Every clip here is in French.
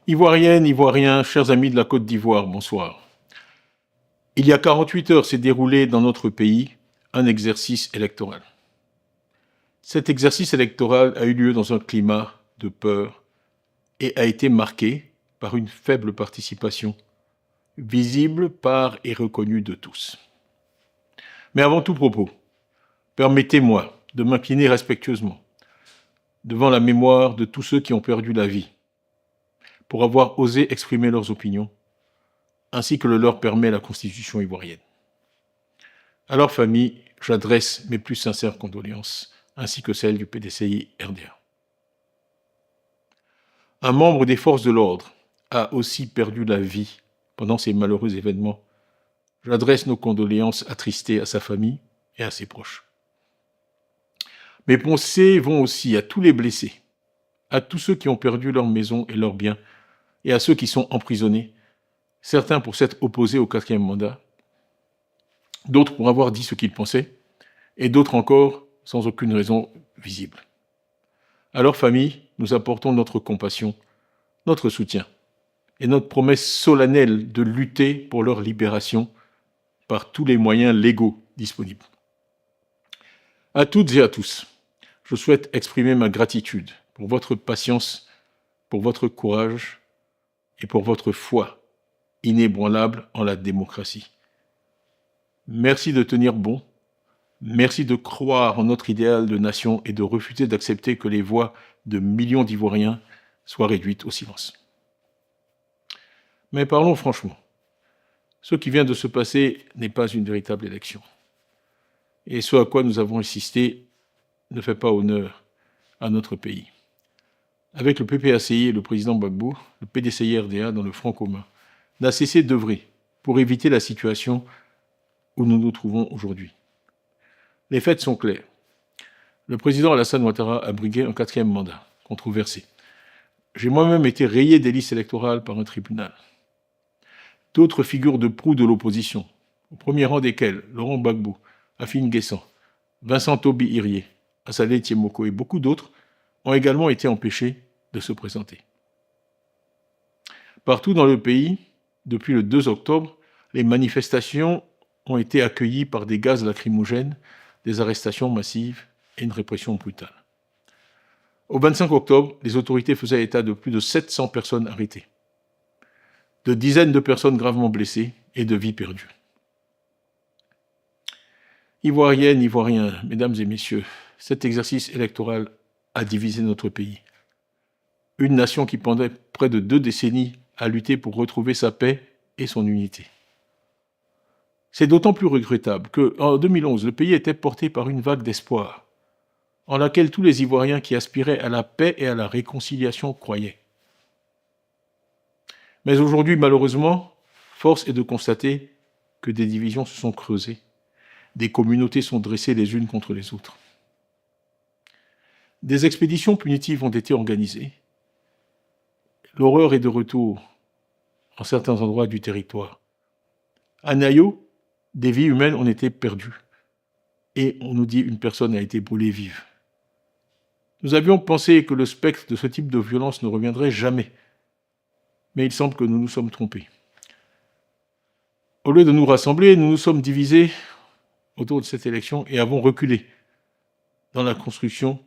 Ivoiriennes, Ivoiriens, chers amis de la Côte d'Ivoire, bonsoir. Il y a 48 heures s'est déroulé dans notre pays un exercice électoral. Cet exercice électoral a eu lieu dans un climat de peur et a été marqué par une faible participation, visible par et reconnue de tous. Mais avant tout propos, permettez-moi de m'incliner respectueusement devant la mémoire de tous ceux qui ont perdu la vie pour avoir osé exprimer leurs opinions, ainsi que le leur permet la Constitution ivoirienne. À leur famille, j'adresse mes plus sincères condoléances, ainsi que celles du PDCI-RDA. Un membre des forces de l'ordre a aussi perdu la vie pendant ces malheureux événements. J'adresse nos condoléances attristées à sa famille et à ses proches. Mes pensées vont aussi à tous les blessés, à tous ceux qui ont perdu leur maison et leurs biens, et à ceux qui sont emprisonnés, certains pour s'être opposés au 4e mandat, d'autres pour avoir dit ce qu'ils pensaient, et d'autres encore sans aucune raison visible. À leur famille, nous apportons notre compassion, notre soutien, et notre promesse solennelle de lutter pour leur libération par tous les moyens légaux disponibles. À toutes et à tous, je souhaite exprimer ma gratitude pour votre patience, pour votre courage et pour votre foi inébranlable en la démocratie. Merci de tenir bon, merci de croire en notre idéal de nation et de refuser d'accepter que les voix de millions d'Ivoiriens soient réduites au silence. Mais parlons franchement, ce qui vient de se passer n'est pas une véritable élection. Et ce à quoi nous avons insisté ne fait pas honneur à notre pays. Avec le PPACI et le président Gbagbo, le PDCI-RDA dans le front commun n'a cessé d'œuvrer pour éviter la situation où nous nous trouvons aujourd'hui. Les faits sont clairs. Le président Alassane Ouattara a brigué un 4e mandat, controversé. J'ai moi-même été rayé des listes électorales par un tribunal. D'autres figures de proue de l'opposition, au premier rang desquelles Laurent Gbagbo, Afine Guessan, Vincent Toby Irié, Assalé Tiemoko et beaucoup d'autres, ont également été empêchés de se présenter. Partout dans le pays, depuis le 2 octobre, les manifestations ont été accueillies par des gaz lacrymogènes, des arrestations massives et une répression brutale. Au 25 octobre, les autorités faisaient état de plus de 700 personnes arrêtées, de dizaines de personnes gravement blessées et de vies perdues. Ivoiriennes, Ivoiriens, mesdames et messieurs, cet exercice électoral a divisé notre pays. Une nation qui pendant près de 2 décennies a lutté pour retrouver sa paix et son unité. C'est d'autant plus regrettable qu'en 2011, le pays était porté par une vague d'espoir, en laquelle tous les Ivoiriens qui aspiraient à la paix et à la réconciliation croyaient. Mais aujourd'hui, malheureusement, force est de constater que des divisions se sont creusées, des communautés sont dressées les unes contre les autres. Des expéditions punitives ont été organisées. L'horreur est de retour en certains endroits du territoire. À Nayo, des vies humaines ont été perdues. Et on nous dit qu'une personne a été brûlée vive. Nous avions pensé que le spectre de ce type de violence ne reviendrait jamais. Mais il semble que nous nous sommes trompés. Au lieu de nous rassembler, nous nous sommes divisés autour de cette élection et avons reculé dans la construction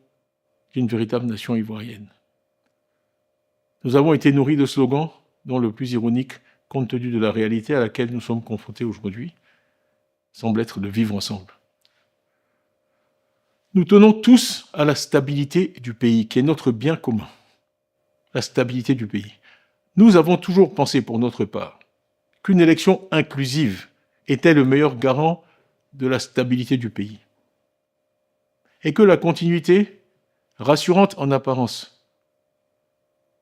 d'une véritable nation ivoirienne. Nous avons été nourris de slogans dont le plus ironique, compte tenu de la réalité à laquelle nous sommes confrontés aujourd'hui, semble être de vivre ensemble. Nous tenons tous à la stabilité du pays, qui est notre bien commun. La stabilité du pays. Nous avons toujours pensé pour notre part qu'une élection inclusive était le meilleur garant de la stabilité du pays. Et que la continuité, rassurante en apparence,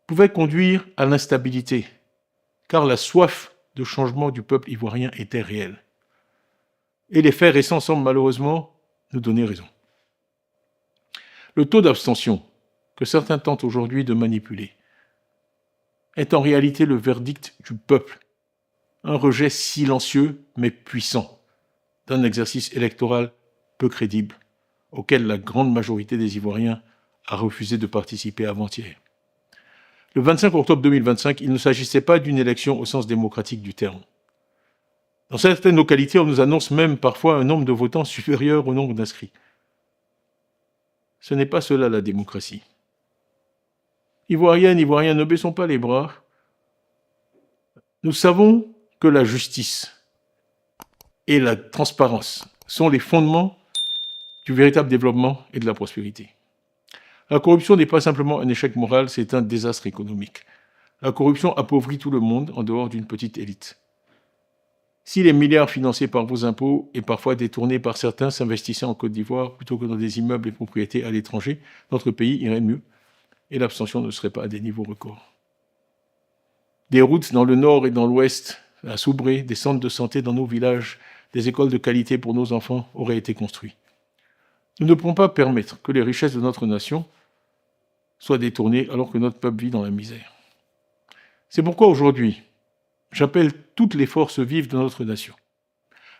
pouvait conduire à l'instabilité, car la soif de changement du peuple ivoirien était réelle. Et les faits récents semblent malheureusement nous donner raison. Le taux d'abstention, que certains tentent aujourd'hui de manipuler, est en réalité le verdict du peuple, un rejet silencieux mais puissant d'un exercice électoral peu crédible, auquel la grande majorité des Ivoiriens a refusé de participer avant-hier. Le 25 octobre 2025, il ne s'agissait pas d'une élection au sens démocratique du terme. Dans certaines localités, on nous annonce même parfois un nombre de votants supérieur au nombre d'inscrits. Ce n'est pas cela la démocratie. Ivoiriennes, Ivoiriens, ne baissons pas les bras. Nous savons que la justice et la transparence sont les fondements du véritable développement et de la prospérité. La corruption n'est pas simplement un échec moral, c'est un désastre économique. La corruption appauvrit tout le monde en dehors d'une petite élite. Si les milliards financés par vos impôts et parfois détournés par certains s'investissaient en Côte d'Ivoire plutôt que dans des immeubles et propriétés à l'étranger, notre pays irait mieux et l'abstention ne serait pas à des niveaux records. Des routes dans le nord et dans l'ouest, à Soubré, des centres de santé dans nos villages, des écoles de qualité pour nos enfants auraient été construits. Nous ne pouvons pas permettre que les richesses de notre nation soient détournées alors que notre peuple vit dans la misère. C'est pourquoi aujourd'hui, j'appelle toutes les forces vives de notre nation,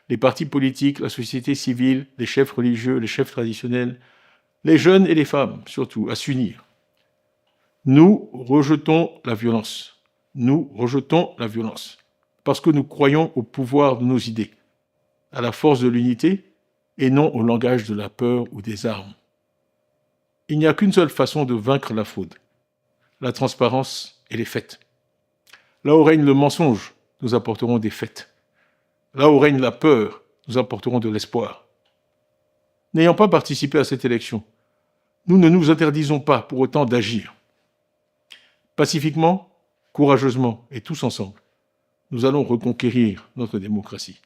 les partis politiques, la société civile, les chefs religieux, les chefs traditionnels, les jeunes et les femmes surtout, à s'unir. Nous rejetons la violence. Nous rejetons la violence parce que nous croyons au pouvoir de nos idées, à la force de l'unité et non au langage de la peur ou des armes. Il n'y a qu'une seule façon de vaincre la fraude, la transparence et les faits. Là où règne le mensonge, nous apporterons des faits. Là où règne la peur, nous apporterons de l'espoir. N'ayant pas participé à cette élection, nous ne nous interdisons pas pour autant d'agir. Pacifiquement, courageusement et tous ensemble, nous allons reconquérir notre démocratie.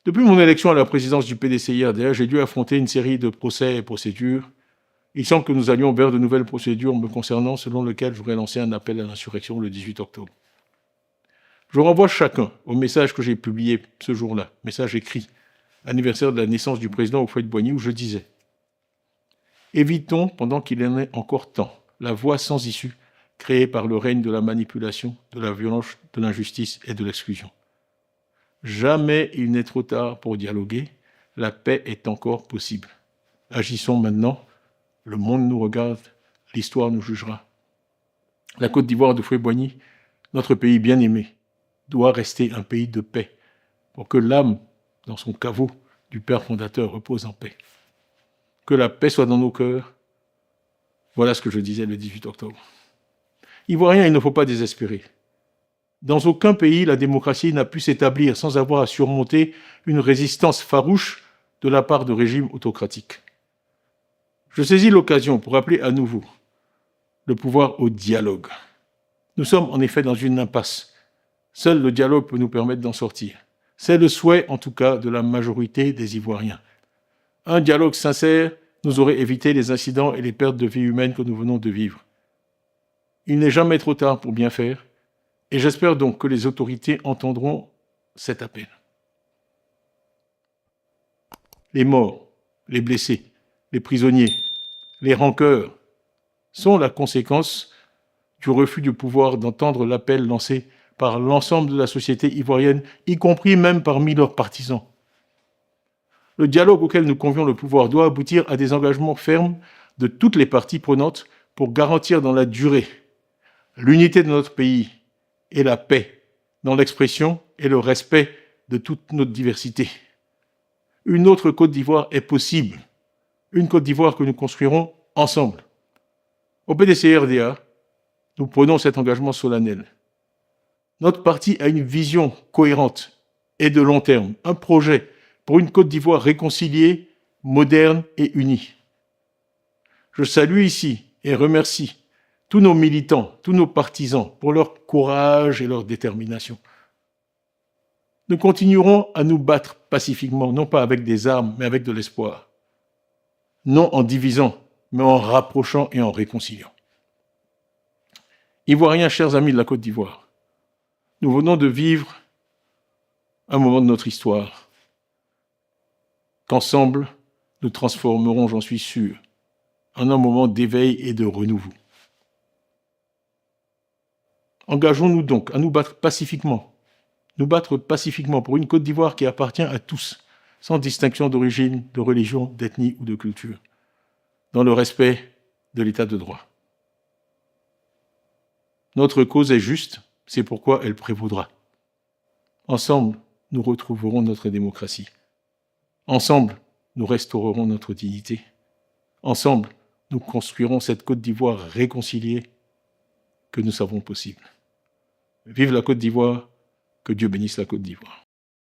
Depuis mon élection à la présidence du PDCI-RDA, j'ai dû affronter une série de procès et procédures. Il semble que nous allions vers de nouvelles procédures me concernant, selon lesquelles j'aurais lancé un appel à l'insurrection le 18 octobre. Je renvoie chacun au message que j'ai publié ce jour-là, message écrit, anniversaire de la naissance du président Houphouët-Boigny, où je disais « Évitons, pendant qu'il en est encore temps, la voie sans issue créée par le règne de la manipulation, de la violence, de l'injustice et de l'exclusion. Jamais il n'est trop tard pour dialoguer, la paix est encore possible. Agissons maintenant, le monde nous regarde, l'histoire nous jugera. La Côte d'Ivoire de Houphouët-Boigny, notre pays bien-aimé, doit rester un pays de paix, pour que l'âme, dans son caveau du Père fondateur, repose en paix. Que la paix soit dans nos cœurs. Voilà ce que je disais le 18 octobre. Ivoiriens, il ne faut pas désespérer. Dans aucun pays, la démocratie n'a pu s'établir sans avoir à surmonter une résistance farouche de la part de régimes autocratiques. Je saisis l'occasion pour appeler à nouveau le pouvoir au dialogue. Nous sommes en effet dans une impasse. Seul le dialogue peut nous permettre d'en sortir. C'est le souhait, en tout cas, de la majorité des Ivoiriens. Un dialogue sincère nous aurait évité les incidents et les pertes de vies humaines que nous venons de vivre. Il n'est jamais trop tard pour bien faire, et j'espère donc que les autorités entendront cet appel. Les morts, les blessés, les prisonniers, les rancœurs sont la conséquence du refus du pouvoir d'entendre l'appel lancé par l'ensemble de la société ivoirienne, y compris même parmi leurs partisans. Le dialogue auquel nous convions le pouvoir doit aboutir à des engagements fermes de toutes les parties prenantes pour garantir dans la durée l'unité de notre pays et la paix dans l'expression et le respect de toute notre diversité. Une autre Côte d'Ivoire est possible, une Côte d'Ivoire que nous construirons ensemble. Au PDCI-RDA, nous prenons cet engagement solennel. Notre parti a une vision cohérente et de long terme, un projet pour une Côte d'Ivoire réconciliée, moderne et unie. Je salue ici et remercie tous nos militants, tous nos partisans pour leur courage et leur détermination. Nous continuerons à nous battre pacifiquement, non pas avec des armes, mais avec de l'espoir. Non en divisant, mais en rapprochant et en réconciliant. Ivoiriens, chers amis de la Côte d'Ivoire, nous venons de vivre un moment de notre histoire qu'ensemble, nous transformerons, j'en suis sûr, en un moment d'éveil et de renouveau. Engageons-nous donc à nous battre pacifiquement pour une Côte d'Ivoire qui appartient à tous, sans distinction d'origine, de religion, d'ethnie ou de culture, dans le respect de l'état de droit. Notre cause est juste, c'est pourquoi elle prévaudra. Ensemble, nous retrouverons notre démocratie. Ensemble, nous restaurerons notre dignité. Ensemble, nous construirons cette Côte d'Ivoire réconciliée que nous savons possible. Vive la Côte d'Ivoire, que Dieu bénisse la Côte d'Ivoire.